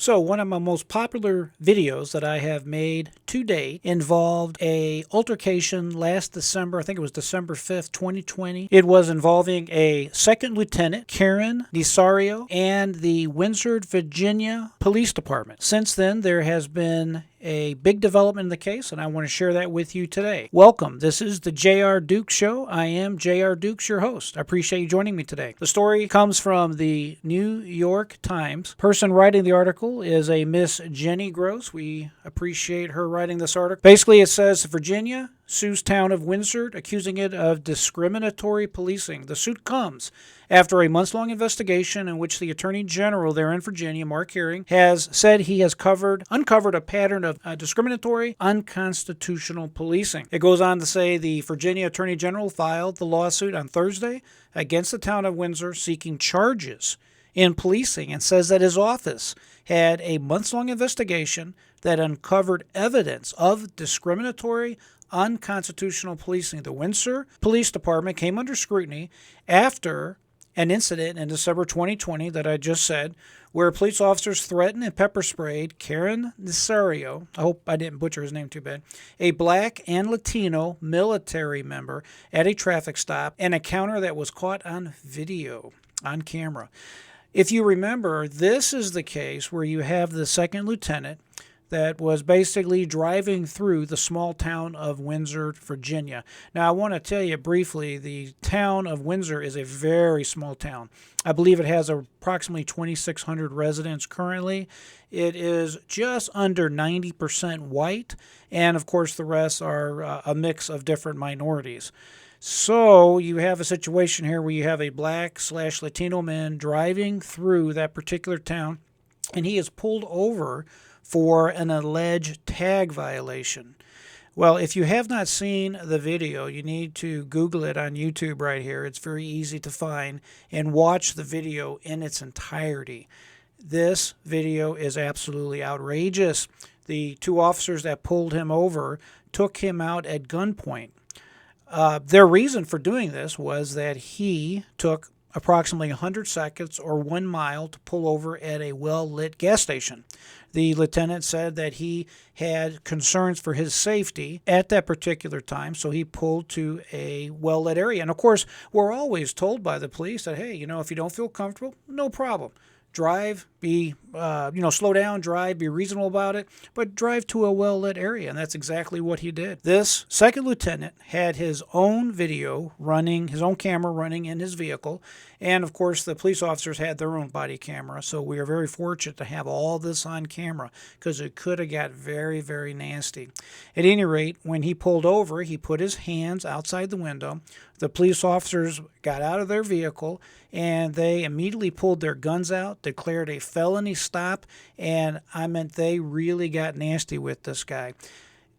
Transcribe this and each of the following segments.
So one of my most popular videos that I have made to date involved a altercation last December. I think it was December 5th, 2020. It was involving a second lieutenant, Caron, Nazario, and the Windsor, Virginia Police Department. Since then, there has been a big development in the case, and I want to share that with you today. Welcome. This is the J.R. Dukes Show. I am J.R. Dukes, your host. I appreciate you joining me today. The story comes from the New York Times. Person writing the article is a Miss Jenny Gross. We appreciate her writing this article. Basically, it says Virginia sues town of Windsor, accusing it of discriminatory policing. The suit comes after a months-long investigation in which the Attorney General there in Virginia, Mark Hearing, has said he has uncovered a pattern of discriminatory, unconstitutional policing. It goes on to say the Virginia Attorney General filed the lawsuit on Thursday against the town of Windsor seeking charges in policing and says that his office had a months-long investigation that uncovered evidence of discriminatory, unconstitutional policing. The Windsor Police Department came under scrutiny after an incident in December 2020 that I just said, where police officers threatened and pepper sprayed Caron Nazario, I hope I didn't butcher his name too bad, a black and Latino military member at a traffic stop, an encounter that was caught on video, on camera. If you remember, this is the case where you have the second lieutenant that was basically driving through the small town of Windsor, Virginia. Now, I want to tell you briefly, the town of Windsor is a very small town. I believe it has approximately 2,600 residents currently. It is just under 90% white, and of course the rest are a mix of different minorities. So you have a situation here where you have a black/Latino man driving through that particular town, and he is pulled over for an alleged tag violation. Well, if you have not seen the video, you need to Google it on YouTube right here. It's very easy to find, and watch the video in its entirety. This video is absolutely outrageous. The two officers that pulled him over took him out at gunpoint. Their reason for doing this was that he took approximately 100 seconds or 1 mile to pull over at a well-lit gas station. The lieutenant said that he had concerns for his safety at that particular time, so he pulled to a well-lit area. And of course, we're always told by the police that, hey, if you don't feel comfortable, no problem. Drive, slow down, drive, be reasonable about it, but drive to a well-lit area, and that's exactly what he did. This second lieutenant had his own video running, his own camera running in his vehicle, and of course the police officers had their own body camera, so we are very fortunate to have all this on camera, because it could have got very, very nasty. At any rate, when he pulled over, he put his hands outside the window. The police officers got out of their vehicle, and they immediately pulled their guns out, declared a felony stop, and they really got nasty with this guy.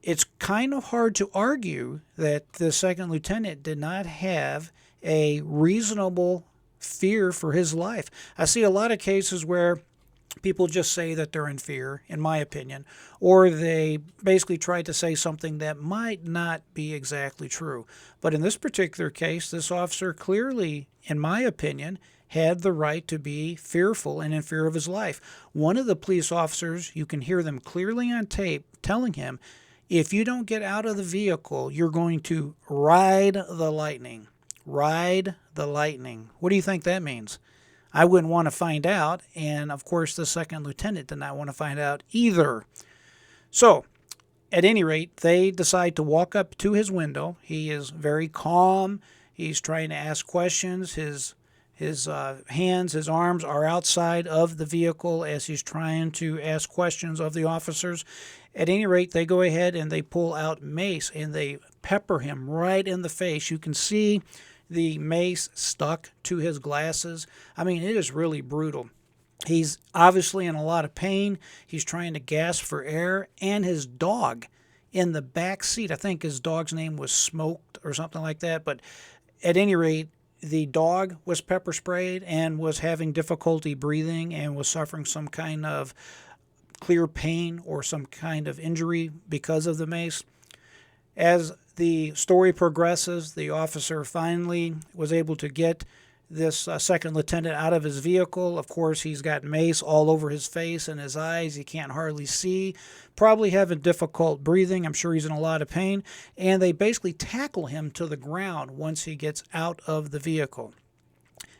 It's kind of hard to argue that the second lieutenant did not have a reasonable fear for his life. I see a lot of cases where people just say that they're in fear, in my opinion, or they basically try to say something that might not be exactly true. But in this particular case, this officer clearly, in my opinion, had the right to be fearful and in fear of his life. One of the police officers, you can hear them clearly on tape telling him, if you don't get out of the vehicle, you're going to ride the lightning. Ride the lightning. What do you think that means? I wouldn't want to find out, and of course the second lieutenant did not want to find out either. So, at any rate, they decide to walk up to his window. He is very calm. He's trying to ask questions. His hands, his arms are outside of the vehicle as he's trying to ask questions of the officers. At any rate, they go ahead and they pull out mace and they pepper him right in the face. You can see the mace stuck to his glasses. I mean, it is really brutal. He's obviously in a lot of pain. He's trying to gasp for air, and his dog in the back seat, I think his dog's name was Smoked or something like that, but at any rate, the dog was pepper sprayed and was having difficulty breathing and was suffering some kind of clear pain or some kind of injury because of the mace. As the story progresses, the officer finally was able to get this second lieutenant out of his vehicle. Of course, he's got mace all over his face and his eyes. He can't hardly see, probably having difficult breathing. I'm sure he's in a lot of pain. And they basically tackle him to the ground once he gets out of the vehicle.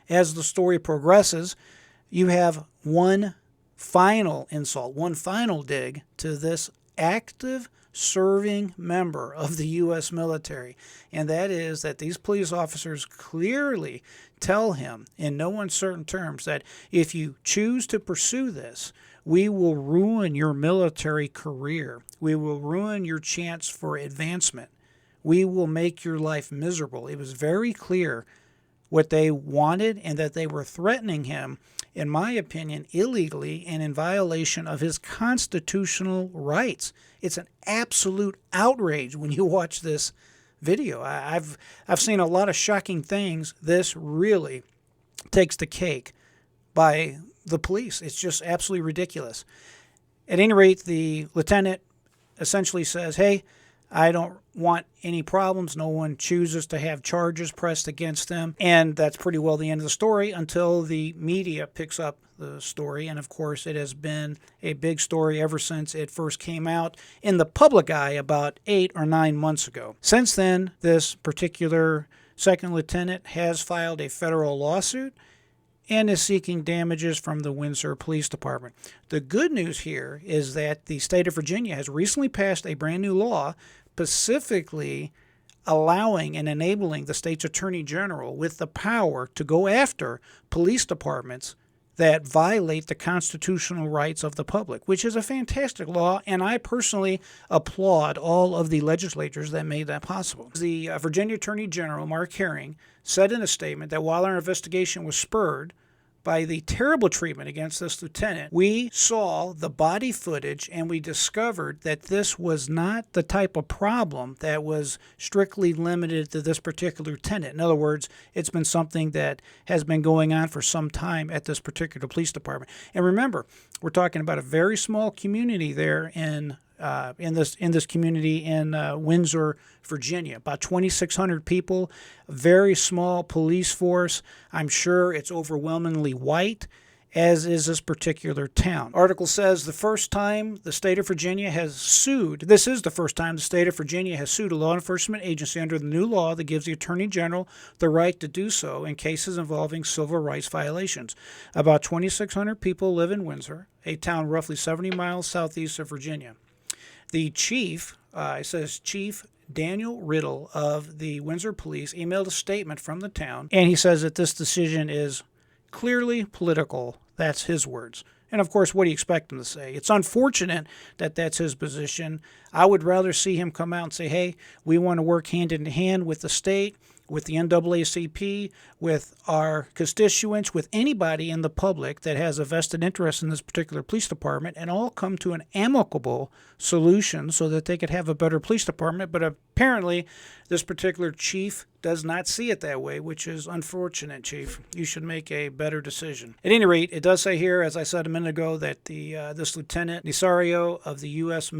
As the story progresses, you have one final insult, one final dig to this active serving member of the U.S. military, and that is that these police officers clearly tell him in no uncertain terms that if you choose to pursue this, we will ruin your military career. We will ruin your chance for advancement. We will make your life miserable. It was very clear what they wanted and that they were threatening him, in my opinion, illegally and in violation of his constitutional rights. It's an absolute outrage when you watch this video. I've seen a lot of shocking things. This really takes the cake by the police. It's just absolutely ridiculous. At any rate, the lieutenant essentially says, hey, I don't want any problems. No one chooses to have charges pressed against them. And that's pretty well the end of the story until the media picks up the story. And of course, it has been a big story ever since it first came out in the public eye about 8 or 9 months ago. Since then, this particular second lieutenant has filed a federal lawsuit and is seeking damages from the Windsor Police Department. The good news here is that the state of Virginia has recently passed a brand new law specifically allowing and enabling the state's attorney general with the power to go after police departments that violate the constitutional rights of the public, which is a fantastic law, and I personally applaud all of the legislators that made that possible. The Virginia Attorney General, Mark Caron, said in a statement that while our investigation was spurred by the terrible treatment against this lieutenant, we saw the body footage and we discovered that this was not the type of problem that was strictly limited to this particular lieutenant. In other words, it's been something that has been going on for some time at this particular police department. And remember, we're talking about a very small community there in this community in Windsor, Virginia. About 2,600 people, a very small police force. I'm sure it's overwhelmingly white, as is this particular town. Article says the first time the state of Virginia has sued, this is the first time the state of Virginia has sued a law enforcement agency under the new law that gives the Attorney General the right to do so in cases involving civil rights violations. About 2,600 people live in Windsor, a town roughly 70 miles southeast of Virginia. The chief, it says Chief Daniel Riddle of the Windsor Police, emailed a statement from the town, and he says that this decision is clearly political. That's his words. And of course, what do you expect him to say? It's unfortunate that that's his position. I would rather see him come out and say, hey, we want to work hand in hand with the state, with the NAACP, with our constituents, with anybody in the public that has a vested interest in this particular police department, and all come to an amicable solution so that they could have a better police department. But apparently, this particular chief does not see it that way, which is unfortunate, Chief. You should make a better decision. At any rate, it does say here, as I said a minute ago, that this Lieutenant Nazario of the U.S.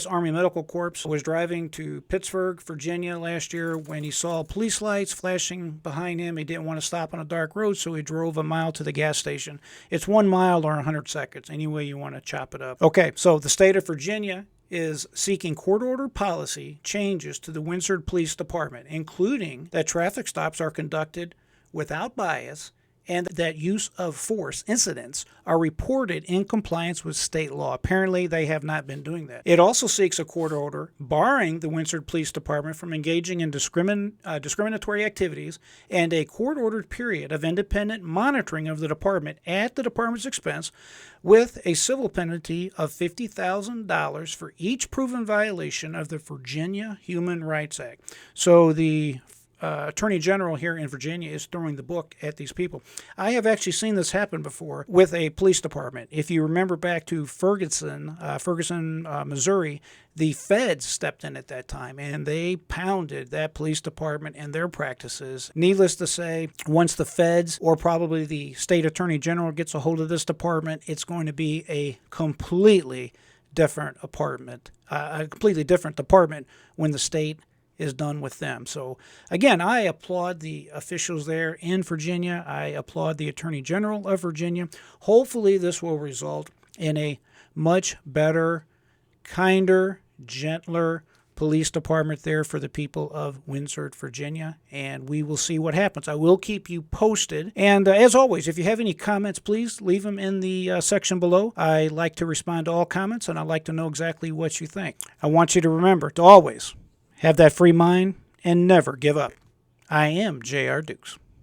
Army Medical Corps was driving to Pittsburgh, Virginia last year when he saw police lights flashing behind him. He didn't want to stop on a dark road, so he drove a mile to the gas station. It's 1 mile or 100 seconds, any way you want to chop it up. Okay, so the state of Virginia is seeking court-ordered policy changes to the Windsor Police Department, including that traffic stops are conducted without bias and that use of force incidents are reported in compliance with state law. Apparently, they have not been doing that. It also seeks a court order barring the Windsor Police Department from engaging in discriminatory activities and a court-ordered period of independent monitoring of the department at the department's expense with a civil penalty of $50,000 for each proven violation of the Virginia Human Rights Act. So the Attorney General here in Virginia is throwing the book at these people. I have actually seen this happen before with a police department. If you remember back to Ferguson, Missouri, the feds stepped in at that time and they pounded that police department and their practices. Needless to say, once the feds or probably the state attorney general gets a hold of this department, it's going to be a completely different department when the state is done with them. So again, I applaud the officials there in Virginia. I applaud the Attorney General of Virginia. Hopefully this will result in a much better, kinder, gentler police department there for the people of Windsor, Virginia, and we will see what happens. I will keep you posted. And as always, if you have any comments, please leave them in the section below. I like to respond to all comments, and I like to know exactly what you think. I want you to remember to always have that free mind and never give up. I am JR Dukes.